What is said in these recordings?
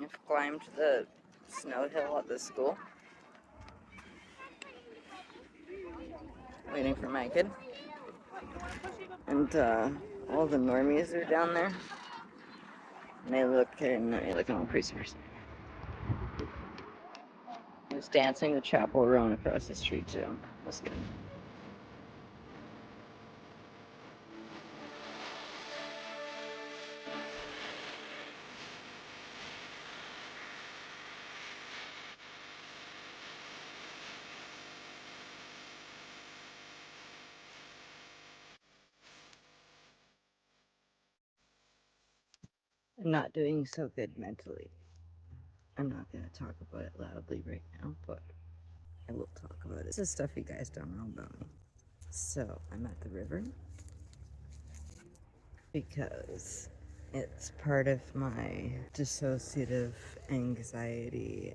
I've climbed the snow hill at the school. Waiting for my kid. And all the normies are down there. And they look all crazy. I was dancing the chapel run across the street too. That's good. I'm not doing so good mentally. I'm not going to talk about it loudly right now, but I will talk about it. This is stuff you guys don't know about me. So, I'm at the river because it's part of my dissociative anxiety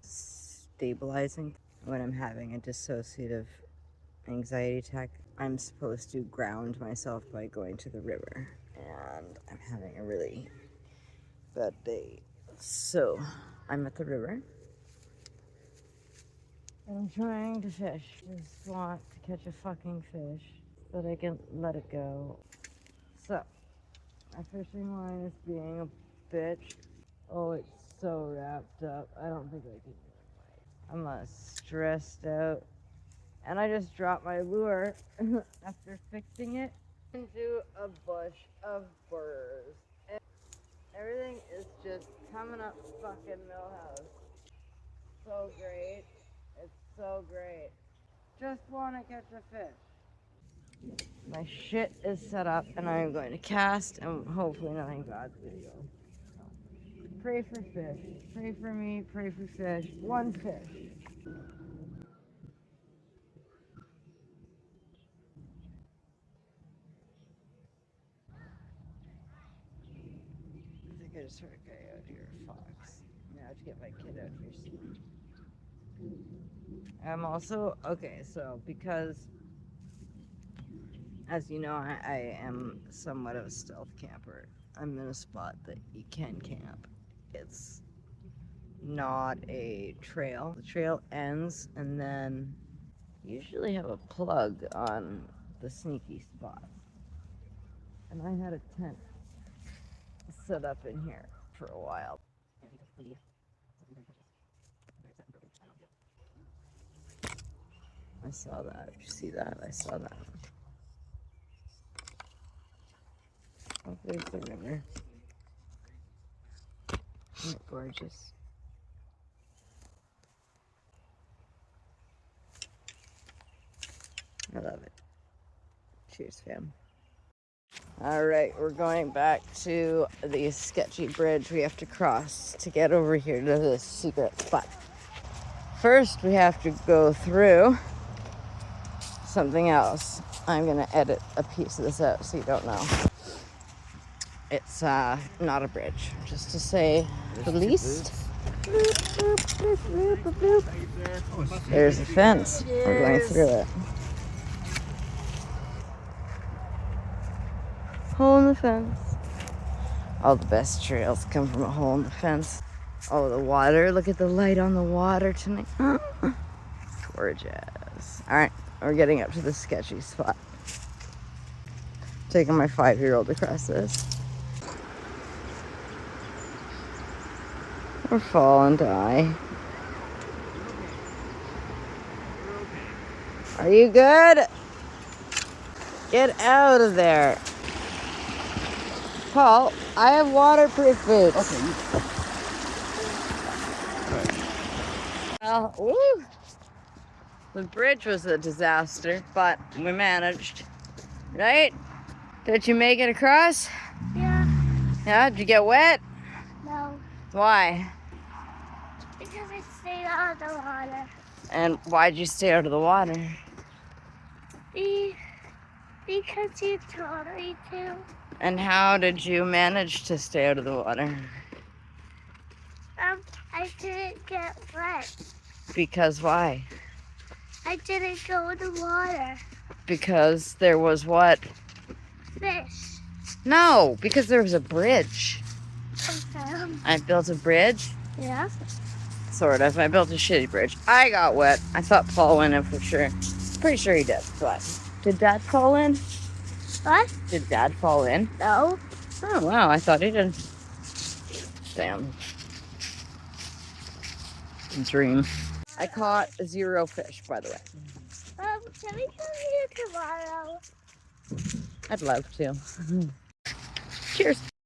stabilizing. When I'm having a dissociative anxiety attack, I'm supposed to ground myself by going to the river. And I'm having a really bad day. So, I'm at the river. I'm trying to fish. I just want to catch a fucking fish so that I can let it go. So, my fishing line is being a bitch. Oh, it's so wrapped up. I don't think I can do it. I'm stressed out. And I just dropped my lure after fixing it into a bush of burrs. And everything is just coming up fucking Millhouse. So great. It's so great. Just want to catch a fish. My shit is set up and I'm going to cast and hopefully nothing bad's going to go. Pray for fish. Pray for me. Pray for fish. One fish. I think I just heard a guy out here, a fox. Now I have to get my kid out here soon. I'm also, okay, so because, as you know, I am somewhat of a stealth camper. I'm in a spot that you can camp. It's not a trail. The trail ends and then you usually have a plug on the sneaky spot. And I had a tent set up in here for a while. I saw that. Did you see that? I saw that. Oh, there's the river. Isn't it gorgeous? I love it. Cheers, fam. All right, we're going back to the sketchy bridge we have to cross to get over here to this secret spot. First, we have to go through something else. I'm gonna edit a piece of this out so you don't know. It's not a bridge, just to say the least. Bloop, bloop, bloop, bloop, bloop. There's a fence. We're going through it. Hole in the fence. All the best trails come from a hole in the fence. Oh, the water. Look at the light on the water tonight. It's gorgeous. All right, we're getting up to the sketchy spot. Taking my 5-year-old across this. Or fall and die. Are you good? Get out of there. Paul, I have waterproof boots. Okay. Well, woo. The bridge was a disaster, but we managed. Right? Did you make it across? Yeah. Yeah? Did you get wet? No. Why? Because I stayed out of the water. And why'd you stay out of the water? Because you told me to. And how did you manage to stay out of the water? I didn't get wet. Because why? I didn't go in the water. Because there was what? Fish. No, because there was a bridge. Okay. I built a bridge. Yeah. Sort of. I built a shitty bridge. I got wet. I thought Paul went in for sure. Pretty sure he did, but did Dad fall in? What? Did Dad fall in? No. Oh, wow. I thought he did. Damn. Dream. I caught 0 fish, by the way. Can we come here tomorrow? I'd love to. Cheers.